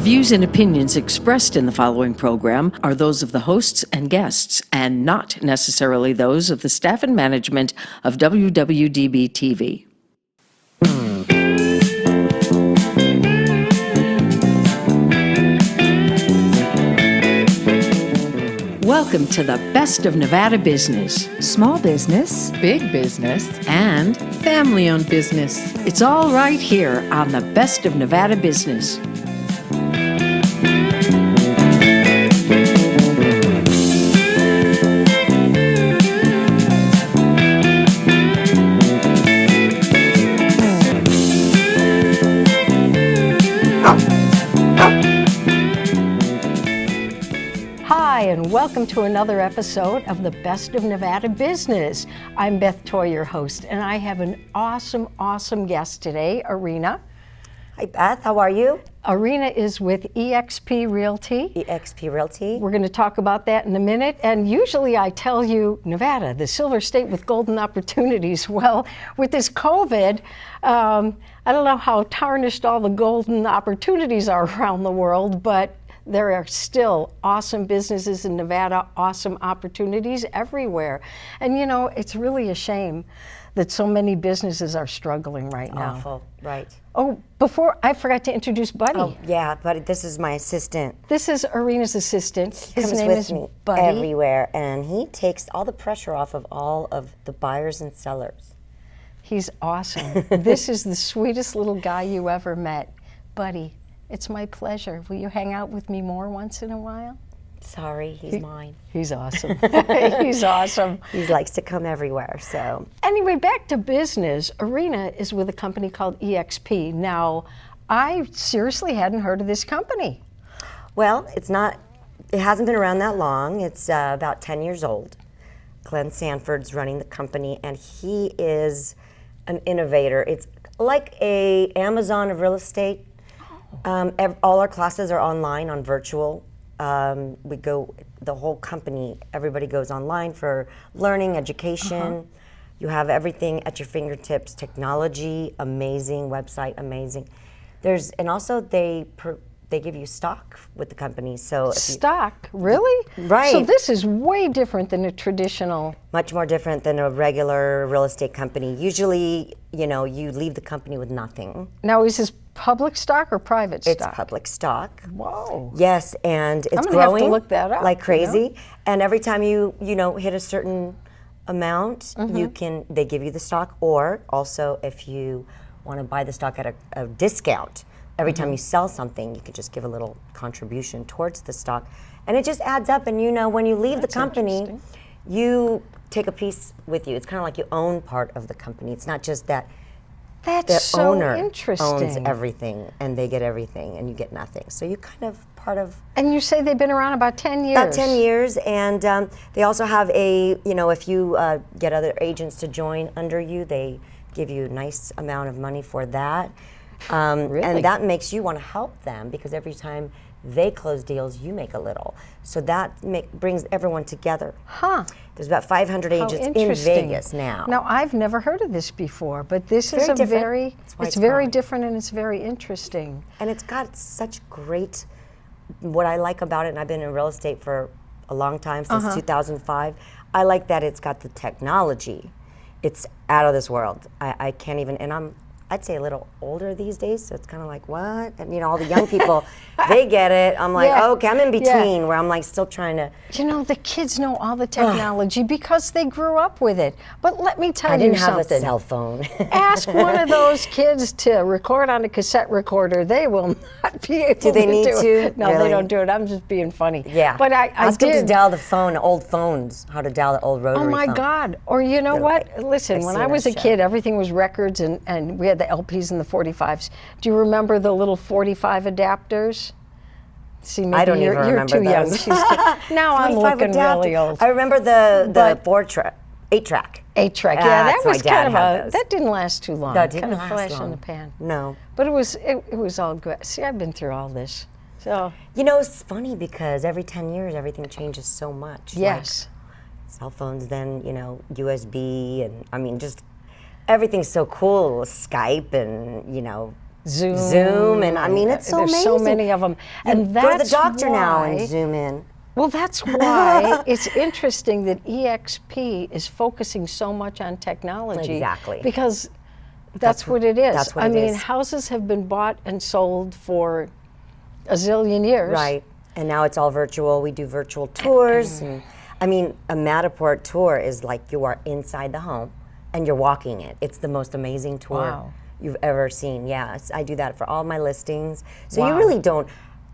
views and opinions expressed in the following program are those of the hosts and guests, and not necessarily those of the staff and management of WWDB-TV. Welcome to the best of Nevada business. Small business, big business, And family-owned business. it's all right here on the best of Nevada business. Hi, and welcome to another episode of the Best of Nevada Business. I'm Beth Toy, your host, and I have an awesome guest today, Arina. Hi Beth, how are you? Arina is with eXp Realty. eXp Realty. We're going to talk about that in a minute. And usually I tell you, Nevada, the silver state with golden opportunities. Well, with this COVID, I don't know how tarnished all the golden opportunities are around the world, but there are still awesome businesses in Nevada, awesome opportunities everywhere. And you know, it's really a shame that so many businesses are struggling right now. Awful, right. Oh, before I forgot to introduce Buddy. Oh, yeah, but this is my assistant. This is Arina's assistant. His Comes name with is me Buddy. everywhere, and he takes all the pressure off of all of the buyers and sellers. He's awesome. This is the sweetest little guy you ever met. Buddy, it's my pleasure. Will you hang out with me more once in a while? Sorry, he's mine. He's awesome. He's awesome. He likes to come everywhere, so. Anyway, back to business. Arina is with a company called eXp. Now, I seriously hadn't heard of this company. Well, it hasn't been around that long. It's about 10 years old. Glenn Sanford's running the company, and he is an innovator. It's like a Amazon of real estate. All our classes are online on virtual. The whole company, everybody goes online for learning, education. You have everything at your fingertips. Technology, amazing. Website, amazing. And also they give you stock with the company. So Stock, really? Right. So this is way different than a traditional. Much more different than a regular real estate company. Usually, you leave the company with nothing. Now, is this public stock or private stock? It's public stock. Whoa. Yes, and it's I'm gonna have to growing look that up, like crazy. you know? And every time you hit a certain amount, they give you the stock. Or also, if you want to buy the stock at a discount, every time you sell something, you can just give a little contribution towards the stock, and it just adds up. And when you leave the company, you take a piece with you. It's kind of like you own part of the company. It's not just that. That's The so owner interesting. owns everything, and they get everything, and you get nothing. So you kind of part of. And you say they've been around about 10 years. About 10 years, and they also have if you get other agents to join under you, they give you a nice amount of money for that. Really? And that makes you want to help them, because every time they close deals, you make a little. So that brings everyone together. Huh. There's about 500 How agents in interesting. Vegas now. Now, I've never heard of this before, but this is Very a different. very, That's why it's it's very growing. different and it's very interesting. And it's got such great, what I like about it, and I've been in real estate for a long time, since 2005, I like that it's got the technology. It's out of this world. I can't even, and I'd say a little older these days, so it's kind of like, what? And all the young people, they get it. I'm like, Yeah. okay, I'm in between, where I'm like still trying to. The kids know all the technology because they grew up with it. But let me tell I you didn't have something. a cell phone. Ask one of those kids to record on a cassette recorder. They will not be able to do they need it. to? No, Really? they don't do it. I'm just being funny. Yeah. But I Ask them did. to dial the phone, old phones, how to dial the old rotary Oh my phone. God. Or you know what? Listen, I've when seen I was that a show. kid, everything was records and we had the LPs and the 45s. Do you remember the little 45 adapters? See, maybe I don't you're, even you're remember too young. those. Now I'm 45 looking really adapter. old. I remember the But- 8-track. 8-track, yeah, that That's my was dad kind of had a, those. that didn't last too long. No, it didn't kind of last flash in long. the pan. No. But it was all good. See, I've been through all this. So, It's funny because every 10 years, everything changes so much. yes. Like cell phones, then, USB, and just everything's so cool. Skype and, Zoom, and I mean, it's so there's amazing. so many of them. And Go to the that's doctor now why- and Zoom in. Well, that's why it's interesting that EXP is focusing so much on technology. Exactly. Because that's what it is. That's what I it mean, is. houses have been bought and sold for a zillion years. Right. And now it's all virtual. We do virtual tours. And I mean, a Matterport tour is like you are inside the home and you're walking it. It's the most amazing tour Wow. you've ever seen. Yeah, I do that for all my listings. So you Wow. really don't,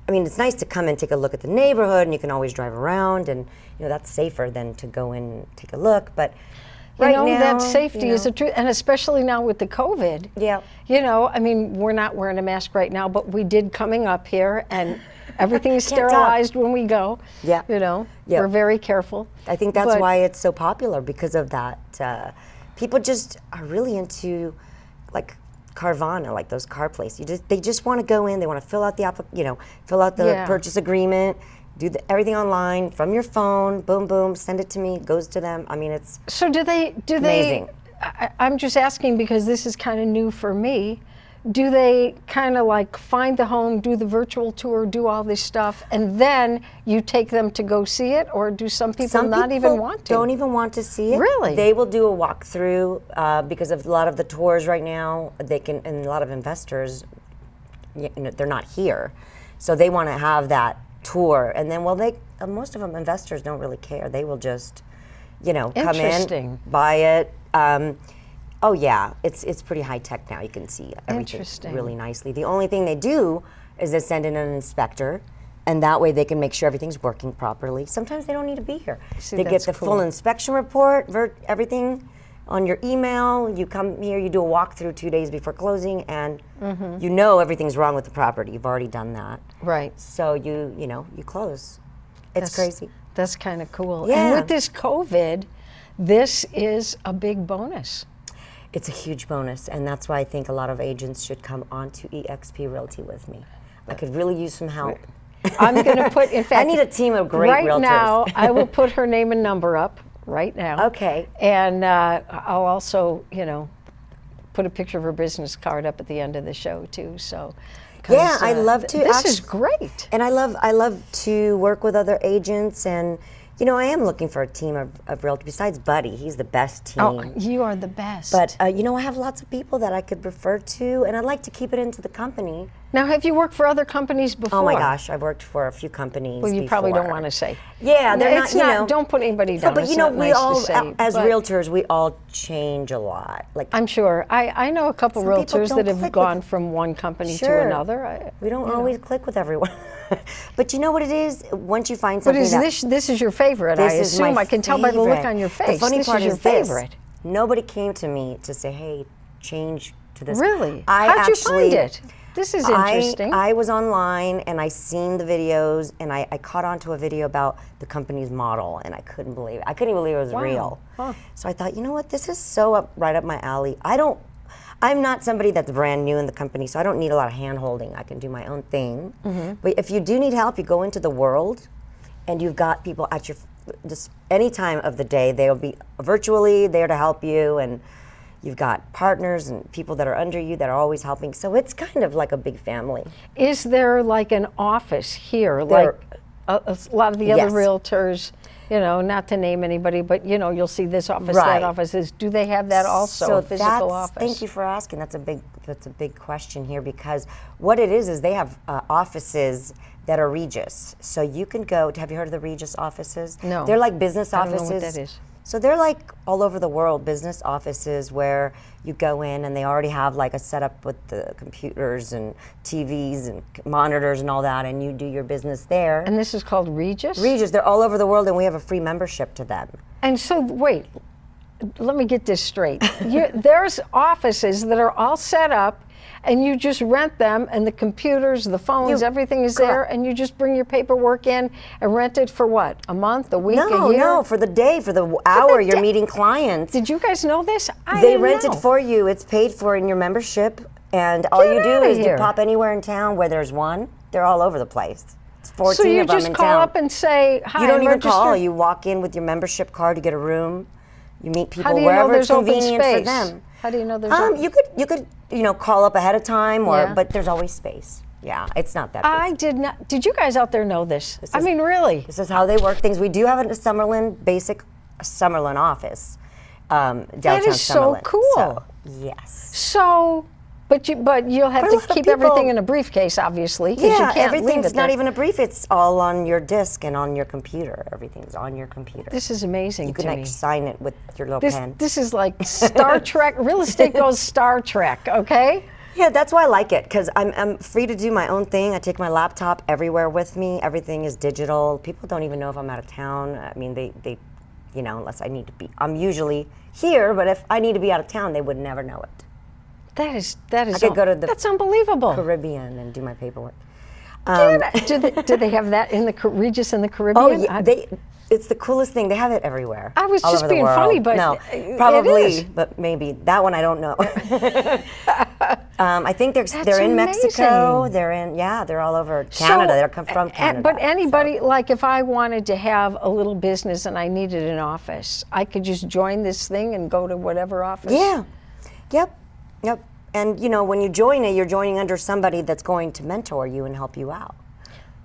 I mean, it's nice to come and take a look at the neighborhood and you can always drive around and, you know, that's safer than to go in and take a look. But You right know, now, that safety you is know, a truth, and especially now with the COVID. Yeah. You know, I mean, we're not wearing a mask right now, but we did coming up here, and everything is Can't talk. sterilized when we go. Yeah. You know, Yeah. we're very careful. I think that's But- why it's so popular because of that. People just are really into like Carvana, like those car places. They just want to go in. They want to fill out fill out the Yeah. purchase agreement, do everything online from your phone. Boom, boom, send it to me. It goes to them. I mean, it's So do they? Amazing. I'm just asking because this is kind of new for me. Do they kind of like find the home, do the virtual tour, do all this stuff, and then you take them to go see it, or do some people not even want to? Don't even want to see it. Really? They will do a walkthrough because of a lot of the tours right now. They can, and a lot of investors, they're not here, so they want to have that tour. And then, most of them investors don't really care. They will just, come Interesting. in, buy it. Oh yeah, it's pretty high tech now. You can see everything Interesting. really nicely. The only thing they do is they send in an inspector, and that way they can make sure everything's working properly. Sometimes they don't need to be here. See, They get that's the cool. full inspection report, everything on your email. You come here, you do a walkthrough 2 days before closing, and you know everything's wrong with the property. You've already done that, Right. so you close. It's crazy. That's kind of cool. Yeah. And with this COVID, this is a big bonus. It's a huge bonus, and that's why I think a lot of agents should come on to EXP Realty with me. I could really use some help. I'm going to put, in fact, I need a team of great right realtors. now, I will put her name and number up right now. Okay. And I'll also, put a picture of her business card up at the end of the show too. So, 'cause, Yeah, I love to. This is great. And I love to work with other agents, and I am looking for a team of realtors. Besides Buddy, he's the best team. Oh, you are the best. But I have lots of people that I could refer to, and I'd like to keep it into the company. now, have you worked for other companies before? Oh my gosh, I've worked for a few companies. Well, you probably don't before. want to say. Yeah, they're It's not. Don't put anybody down. But It's not we nice all, to say, as but realtors, we all change a lot. Like I'm sure. I know a couple Some people realtors don't that have click gone with- from one company Sure. to another. we don't always click with everyone. But you know what it is? Once you find But something is that this is your favorite? I This is my assume I can tell by the look favorite. on your face. The funny this part is your this. favorite. Nobody came to me to say, "Hey, change to this." Really? I How'd you actually, find it? This is interesting. I was online and I seen the videos and I caught on to a video about the company's model and I couldn't believe it. I couldn't even believe it was real. Huh. So I thought, you know what? This is so right up my alley. I'm not somebody that's brand new in the company, so I don't need a lot of hand holding. I can do my own thing. Mm-hmm. But if you do need help, you go into the world and you've got people at your, just any time of the day, they'll be virtually there to help you, and you've got partners and people that are under you that are always helping. So it's kind of like a big family. Is there like an office here, like a lot of the other Yes. realtors? Not to name anybody, but you'll see this office, Right. that office. Do they have that also? So a physical that's, office. thank you for asking. That's a big question here, because what it is they have offices that are Regus. So you can go. Have you heard of the Regus offices? No. They're like business I don't know offices. what that is. So they're like all over the world, business offices where you go in and they already have like a setup with the computers and TVs and monitors and all that, and you do your business there. And this is called Regus? Regus, they're all over the world, and we have a free membership to them. And so, wait, let me get this straight. There's offices that are all set up, and you just rent them, and the computers, the phones, everything is there, correct. and you just bring your paperwork in and rent it for what? A month, a week, No, a year? no, for the day, for the hour you're day. meeting clients. Did you guys know this? I They didn't rent know. it for you. It's paid for in your membership, and all Get you do outta is here. you pop anywhere in town where there's one. They're all over the place. It's 14 So you of them just in call town. up and say, hi, You don't even register. call. You walk in with your membership card. You get a room. You meet people do you know wherever it's there's open convenient for space? them. How do you know there's? You could call up ahead of time, Yeah. but there's always space. Yeah, it's not that. I did not. Did you guys out there know this? I mean, really? This is how they work things. We do have a Summerlin office, downtown That is so Summerlin. cool. So, yes. So, but you'll have But a lot to of keep people- everything in a briefcase, obviously. 'Cause you Yeah, can't leave everything's it not there. even a brief. It's all on your disk and on your computer. Everything's on your computer. This is amazing You can to me. sign it with your little This pen. this is like Star Trek. Real estate goes Star Trek. Okay. Yeah, that's why I like it, because I'm free to do my own thing. I take my laptop everywhere with me. Everything is digital. People don't even know if I'm out of town. I mean, they unless I need to be. I'm usually here, but if I need to be out of town, they would never know it. That is. I could go to the That's unbelievable. Caribbean and do my paperwork. do they have that in the Regis in the Caribbean? Oh, yeah, it's the coolest thing. They have it everywhere. I was all just over the being world. funny, but no, it probably, is. but maybe that one I don't know. I think That's they're in Mexico. amazing. They're all over Canada. They're from Canada. But anybody, like if I wanted to have a little business and I needed an office, I could just join this thing and go to whatever office. Yeah. Yep. And when you join it, you're joining under somebody that's going to mentor you and help you out.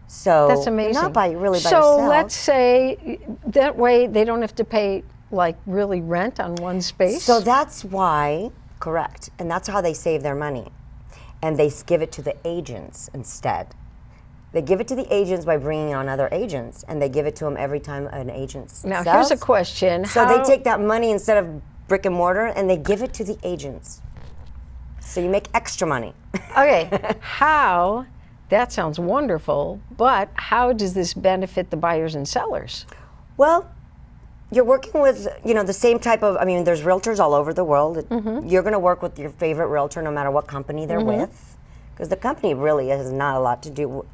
So That's amazing. You're not by yourself. So let's say that way they don't have to pay like really rent on one space. So that's why, correct, and that's how they save their money. And they give it to the agents instead. They give it to the agents by bringing on other agents, and they give it to them every time an agent Now sells. here's a question. So they take that money instead of brick and mortar, and they give it to the agents. So you make extra money. Okay, how? That sounds wonderful, but how does this benefit the buyers and sellers? Well, you're working with, the same type of, there's realtors all over the world. Mm-hmm. You're going to work with your favorite realtor no matter what company they're with, because the company really has not a lot to do.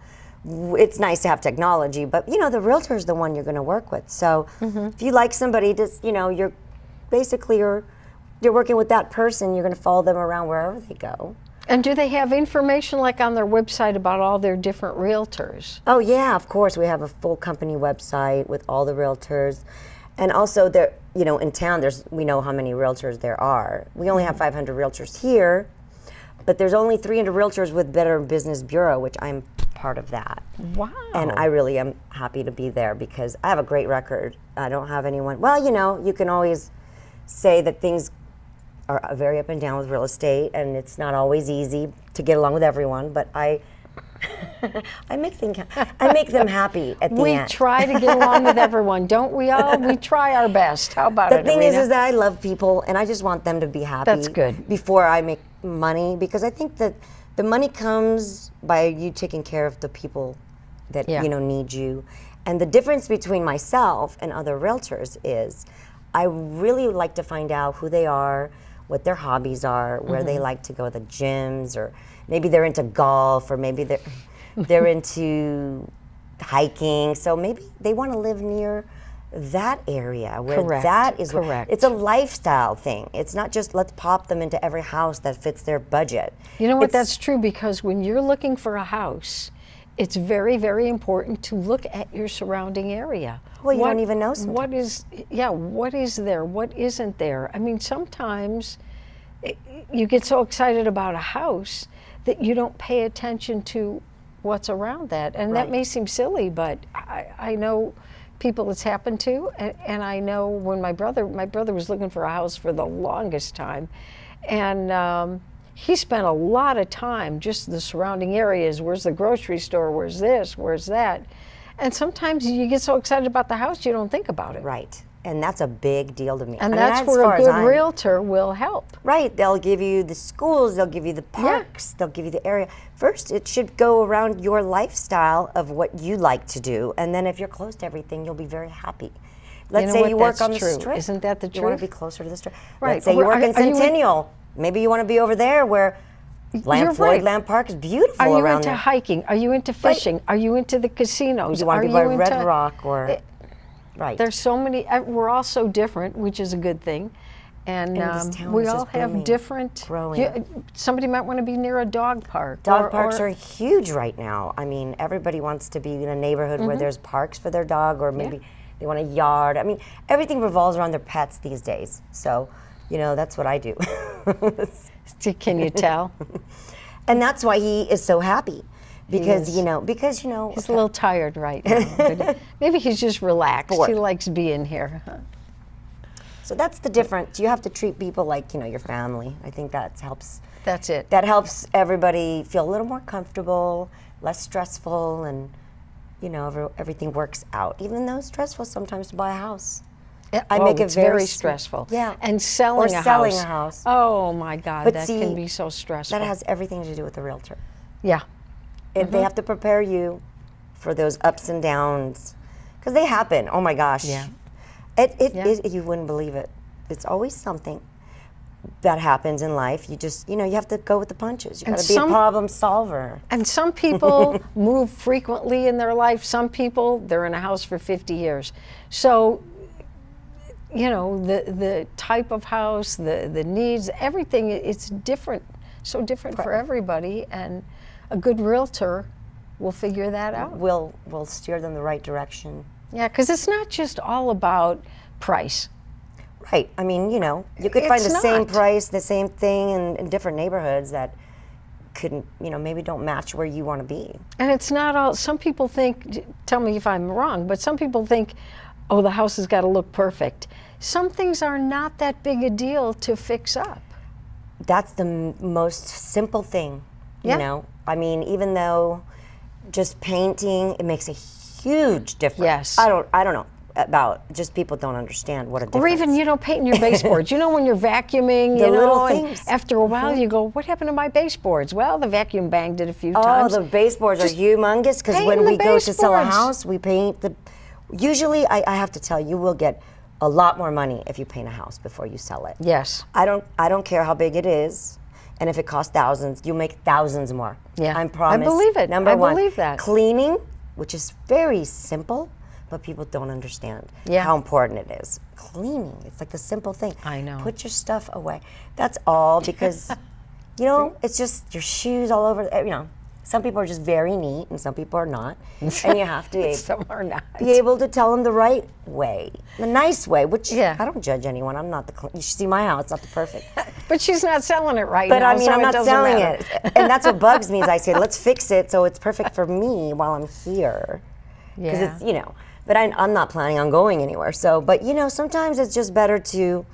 It's nice to have technology, but, the realtor is the one you're going to work with. So if you like somebody, just, you're basically, you're working with that person. You're going to follow them around wherever they go. And do they have information like on their website about all their different realtors? Oh yeah, of course. We have a full company website with all the realtors. And also there, in town, we know how many realtors there are. We only have 500 realtors here, but there's only 300 realtors with Better Business Bureau, which I'm part of that. Wow. And I really am happy to be there because I have a great record. I don't have anyone, well, you can always say that things are very up and down with real estate, and it's not always easy to get along with everyone, but I make them happy at the We end. try to get along with everyone, don't we all? We try our best. How about The it, thing Arina? is that I love people, and I just want them to be happy. That's good. Before I make money, because I think that the money comes by you taking care of the people that Yeah. need you. And the difference between myself and other realtors is I really like to find out who they are, what their hobbies are, where they like to go to the gyms, or maybe they're into golf, or maybe they're into hiking. So maybe they want to live near that area where Correct, that is. correct. It's a lifestyle thing. It's not just let's pop them into every house that fits their budget. You know what? It's- That's true, because when you're looking for a house, it's very, very important to look at your surrounding area. Well, you don't even know sometimes. What is there? What isn't there? Sometimes you get so excited about a house that you don't pay attention to what's around that. And that Right. may seem silly, but I know people it's happened to, and I know when my brother was looking for a house for the longest time, and he spent a lot of time just the surrounding areas. Where's the grocery store? Where's this? Where's that? And sometimes you get so excited about the house you don't think about it. Right. And that's a big deal to me. And I mean, that's as where far a as good I'm- realtor will help. Right. They'll give you the schools, they'll give you the parks, they'll give you the area. First, it should go around your lifestyle of what you like to do. And then if you're close to everything, you'll be very happy. Let's know say what? you work That's on the true. strip. Isn't that the You want truth? to be closer to the strip. Right. Let's say you Or work in are you in- Centennial. Maybe you want to be over there where You're Floyd right. Lamb Park is beautiful Are you around into there. hiking? Are you into fishing? Are you into the casinos? You want Are to be by you Red into- Rock or right. There's so many. We're all so different, which is a good thing. And this town we is all just have booming, different. growing. Somebody might want to be near a dog park. Dog parks are huge right now. Everybody wants to be in a neighborhood where there's parks for their dog, or maybe they want a yard. Everything revolves around their pets these days. So, that's what I do. Can you tell? And that's why he is so happy. Because, is. you know, He's a little tired right now. But maybe he's just relaxed. Bored. He likes being here. So that's the difference. You have to treat people like, you know, your family. I think that helps. That's it. That helps everybody feel a little more comfortable, less stressful, and, you know, everything works out. Even though it's stressful sometimes to buy a house. I make it it's very very stressful. Yeah. And selling a house. Oh my God, But that see, can be so stressful. That has everything to do with the realtor. Yeah. They have to prepare you for those ups and downs, because they happen. Oh my gosh. Yeah. You wouldn't believe it. It's always something that happens in life. You just, you know, you have to go with the punches. You got to be a problem solver. And some people move frequently in their life. Some people, they're in a house for 50 years. So, you know, the type of house, the needs, everything, it's different, so different for everybody. And a good realtor will figure that out. We'll steer them the right direction. Yeah, because it's not just all about price. Right. I mean, you know, you could find the It's same not. price, the same thing in different neighborhoods that couldn't, you know, maybe don't match where you want to be. And it's not all, some people think, tell me if I'm wrong, but some people think, oh, the house has got to look perfect. Some things are not that big a deal to fix up. That's the most simple thing, Yeah. you know. I mean, even though just painting, it makes a huge difference. Yes. I don't know about, just people don't understand what a difference. Or even, you know, painting your baseboards. You know, when you're vacuuming, The you know, little and things. after a while you go, what happened to my baseboards? Well, the vacuum banged it a few Oh, times. the baseboards are Just humongous, because paint when the we go to sell a baseboards. house, we paint the, usually I have to tell you, will get a lot more money if you paint a house before you sell it. Yes. I don't care how big it is, and if it costs thousands, you'll make thousands more. Yeah. I promise. I believe it. Number I one, believe that. cleaning, which is very simple, but people don't understand how important it is. Cleaning, it's like the simple thing. I know. Put your stuff away. That's all, because, you know, it's just your shoes all over, you know. Some people are just very neat, and some people are not. And you have to Some are not. be able to tell them the right way, the nice way, which Yeah. I don't judge anyone. I'm not you should see my house, it's not the perfect. But she's not selling it right But now, I mean, so I'm it not doesn't selling matter. it. And that's what bugs me, is I say, let's fix it so it's perfect for me while I'm here. Because Yeah. it's, you know, but I'm not planning on going anywhere. So, but you know, sometimes it's just better to,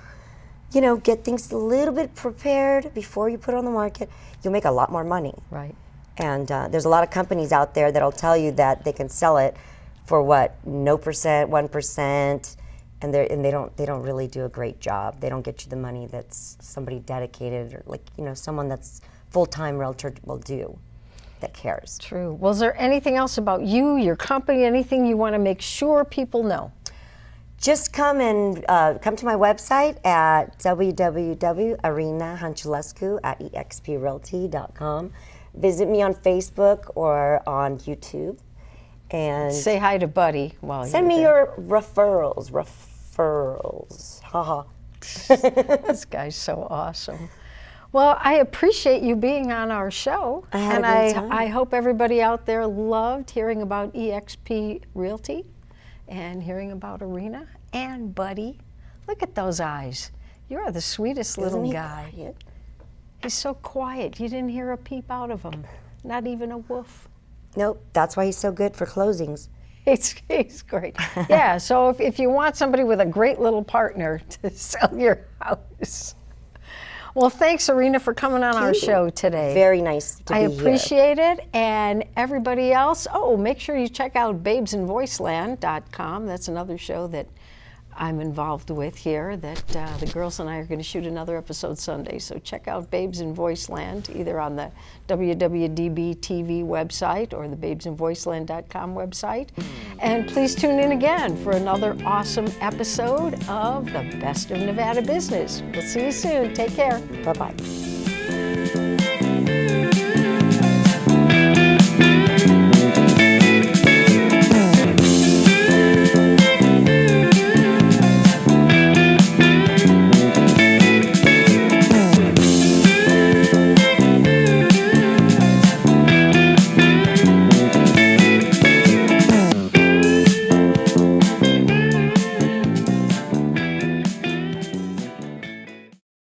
you know, get things a little bit prepared before you put it on the market. You'll make a lot more money. Right. And there's a lot of companies out there that'll tell you that they can sell it for what, no percent, 1%, and they don't really do a great job. They don't get you the money that's somebody dedicated, or like, you know, someone that's full-time realtor will do, that cares. True. Well, is there anything else about you, your company, anything you want to make sure people know? Just come and come to my website at WWW.Arina Hanciulescu at exprealty.com. Visit me on Facebook or on YouTube, and Say hi to Buddy while send you're me there. your referrals. Haha. This guy's so awesome. Well, I appreciate you being on our show. I had a and great time. I hope everybody out there loved hearing about eXp Realty and hearing about Arina and Buddy. Look at those eyes. You are the sweetest little Isn't he guy. quiet? He's so quiet. You didn't hear a peep out of him. Not even a woof. Nope, that's why he's so good for closings. He's great. Yeah, so if you want somebody with a great little partner to sell your house. Well, thanks, Arina, for coming on our show today. Very nice to I be here. appreciate it. And everybody else, make sure you check out babesinvoiceland.com. That's another show that I'm involved with here that the girls and I are going to shoot another episode Sunday. So check out Babes in Voiceland, either on the WWDBTV website or the babesinvoiceland.com website. And please tune in again for another awesome episode of The Best of Nevada Business. We'll see you soon. Take care. Bye-bye.